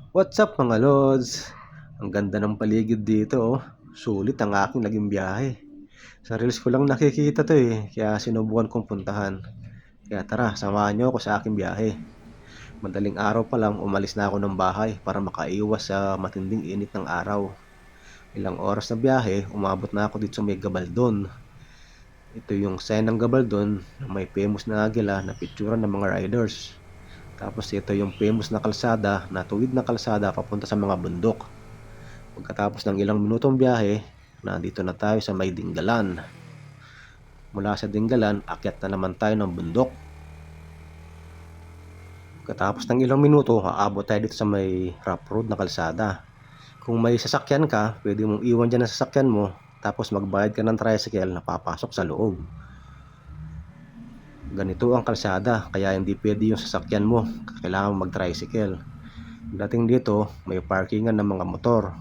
What's up mga lods? Ang ganda ng paligid dito oh. Sulit ang aking naging biyahe. Sa reels ko lang nakikita to kaya sinubukan kong puntahan. Kaya tara, samahan niyo ako sa aking biyahe. Madaling araw pa lang umalis na ako ng bahay para makaiwas sa matinding init ng araw. Ilang oras na biyahe, umabot na ako dito sa may Gabaldon. Ito yung sign ng Gabaldon na may famous na agila na picturean ng mga riders. Tapos ito yung famous na kalsada na tuwid na kalsada papunta sa mga bundok. Pagkatapos ng ilang minutong biyahe, nandito na tayo sa may Dinggalan. Mula sa Dinggalan, akyat na naman tayo ng bundok. Pagkatapos ng ilang minuto, aabot tayo dito sa may rough road na kalsada. Kung may sasakyan ka, pwede mong iwan dyan ang sasakyan mo, tapos magbayad ka ng tricycle na papasok sa loob. Ganito ang kalsada, kaya hindi pwede yung sasakyan mo, kailangan mag-tricycle. Dating dito, may parkingan ng mga motor.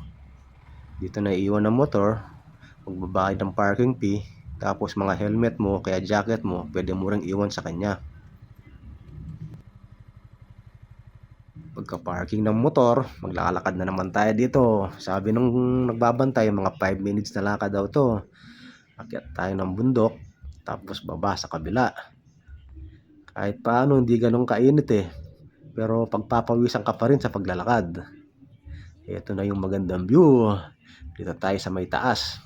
Dito na iwan ng motor, magbabayad ng parking fee, tapos mga helmet mo kaya jacket mo pwede mo ring iwan sa kanya. Pagka parking ng motor, maglalakad na naman tayo dito. Sabi nung nagbabantay, mga 5 minutes na lakad daw to. Akyat tayo ng bundok, tapos baba sa kabila. Kahit paano hindi ganun kainit pero pagpapawisan ka pa rin sa paglalakad. Ito na yung magandang view. Dito tayo sa may taas.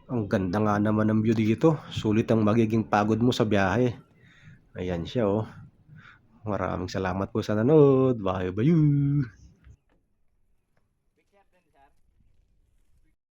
Ang ganda nga naman ng view dito. Sulit ang magiging pagod mo sa biyahe. Ayan siya oh. Maraming salamat po sa nanood. Bye bye.